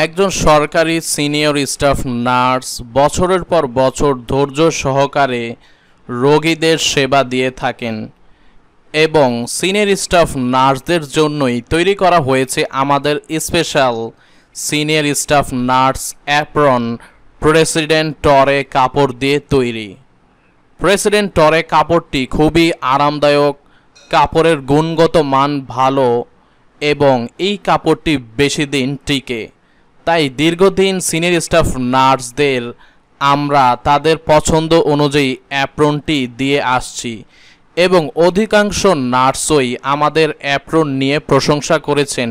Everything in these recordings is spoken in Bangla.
একজন সরকারি সিনিয়র স্টাফ নার্স বছরের পর বছর ধৈর্য সহকারে রোগীদের সেবা দিয়ে থাকেন এবং সিনিয়র স্টাফ নার্সদের জন্যই তৈরি করা হয়েছে আমাদের special senior staff nurse apron president টরে কাপড় দিয়ে তৈরি। প্রেসিডেন্ট টরে কাপড়টি খুবই আরামদায়ক, কাপড়ের গুণগত মান ভালো এবং এই কাপড়টি বেশি দিন টিকে। তাই দীর্ঘদিন সিনিয়র স্টাফ নার্সদের আমরা তাদের পছন্দ অনুযায়ী অ্যাপ্রনটি দিয়ে আসছি এবং অধিকাংশ নার্সই আমাদের অ্যাপ্রন নিয়ে প্রশংসা করেছেন।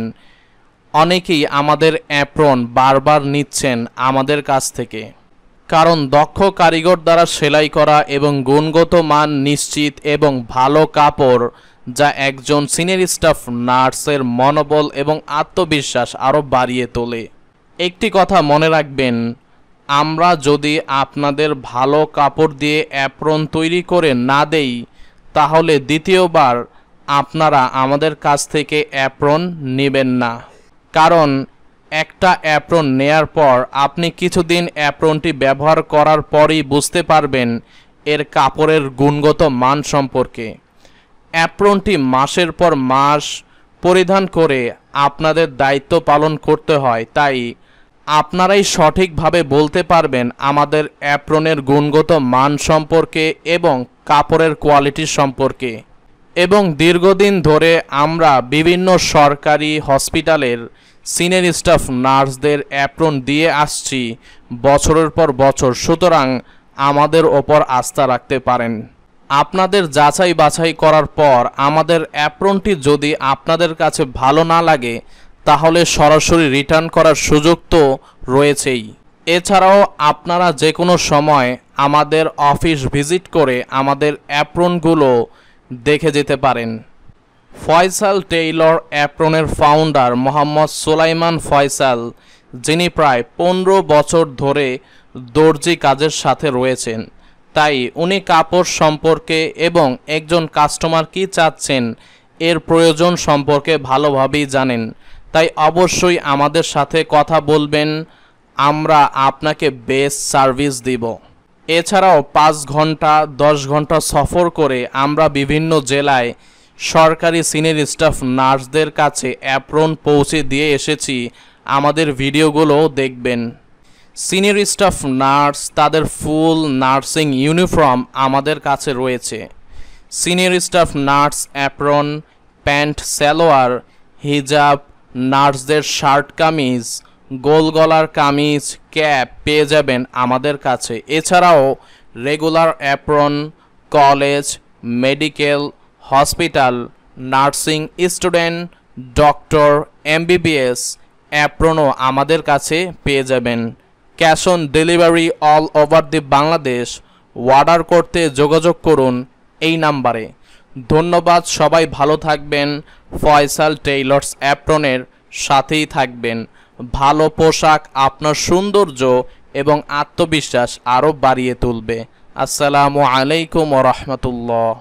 অনেকেই আমাদের অ্যাপ্রন বারবার নিচ্ছেন আমাদের কাছ থেকে, কারণ দক্ষ কারিগর দ্বারা সেলাই করা এবং গুণগত মান নিশ্চিত এবং ভালো কাপড়, যা একজন সিনিয়র স্টাফ নার্সের মনোবল এবং আত্মবিশ্বাস আরও বাড়িয়ে তোলে। একটি কথা মনে রাখবেন, আমরা যদি আপনাদের ভালো কাপড় দিয়ে অ্যাপ্রন তৈরি করে না দেই, তাহলে দ্বিতীয়বার আপনারা আমাদের কাছ থেকে অ্যাপ্রন নেবেন না। কারণ একটা অ্যাপ্রন নেয়ার পর আপনি কিছুদিন অ্যাপ্রনটি ব্যবহার করার পরই বুঝতে পারবেন এর কাপড়ের গুণগত মান সম্পর্কে। অ্যাপ্রনটি মাসের পর মাস পরিধান করে আপনাদের দায়িত্ব পালন করতে হয়, তাই আপনারাই সঠিকভাবে বলতে পারবেন আমাদের অ্যাপ্রনের গুণগত মান সম্পর্কে এবং কাপড়ের কোয়ালিটি সম্পর্কে। এবং দীর্ঘদিন ধরে আমরা বিভিন্ন সরকারি হসপিটালের সিনিয়র স্টাফ নার্সদের অ্যাপ্রন দিয়ে আসছি বছরের পর বছর, সুতরাং আমাদের ওপর আস্থা রাখতে পারেন। আপনাদের যাচাই বাছাই করার পর আমাদের অ্যাপ্রনটি যদি আপনাদের কাছে ভালো না লাগে, তাহলে সরাসরি রিটার্ন করার সুযোগ তো রয়েছেই। এছাড়াও আপনারা যে কোনো সময় আমাদের অফিস ভিজিট করে আমাদের অ্যাপ্রনগুলো দেখে যেতে পারেন। ফয়সাল টেইলর অ্যাপ্রনের ফাউন্ডার মোহাম্মদ সুলাইমান ফয়সাল, যিনি প্রায় 15 বছর ধরে দর্জি কাজের সাথে রয়েছেন, তাই উনি কাপড় সম্পর্কে এবং একজন কাস্টমার কি চাচ্ছেন এর প্রয়োজন সম্পর্কে ভালোভাবেই জানেন। তাই অবশ্যই আমাদের সাথে কথা বলবেন, আমরা আপনাকে বেস্ট সার্ভিস দিব। এছাড়াও 5 ঘন্টা 10 ঘন্টা সফর করে আমরা বিভিন্ন জেলায় সরকারি সিনিয়র স্টাফ নার্সদের কাছে অ্যাপ্রন পৌঁছে দিয়ে এসেছি, আমাদের ভিডিওগুলোও দেখবেন। সিনিয়র স্টাফ নার্স তাদের ফুল নার্সিং ইউনিফর্ম আমাদের কাছে রয়েছে। Senior staff nurse apron, pant, salwar, হিজাব, নার্সদের শার্ট কামিজ, গোল গলার কামিজ, ক্যাপ পেয়ে যাবেন আমাদের কাছে। এছাড়াও regular apron, college, medical, hospital, nursing student, doctor, MBBS অ্যাপ্রনও আমাদের কাছে পেয়ে যাবেন। Cash on delivery all over the Bangladesh. Order করতে যোগাযোগ করুন এই নাম্বারে। ধন্যবাদ, সবাই ভালো থাকবেন। ফয়সাল টেইলর্স অ্যাপ্রনের সাথেই থাকবেন। ভালো পোশাক আপনার সৌন্দর্য এবং আত্মবিশ্বাস আরও বাড়িয়ে তুলবে। আসসালামু আলাইকুম ওয়া রাহমাতুল্লাহ।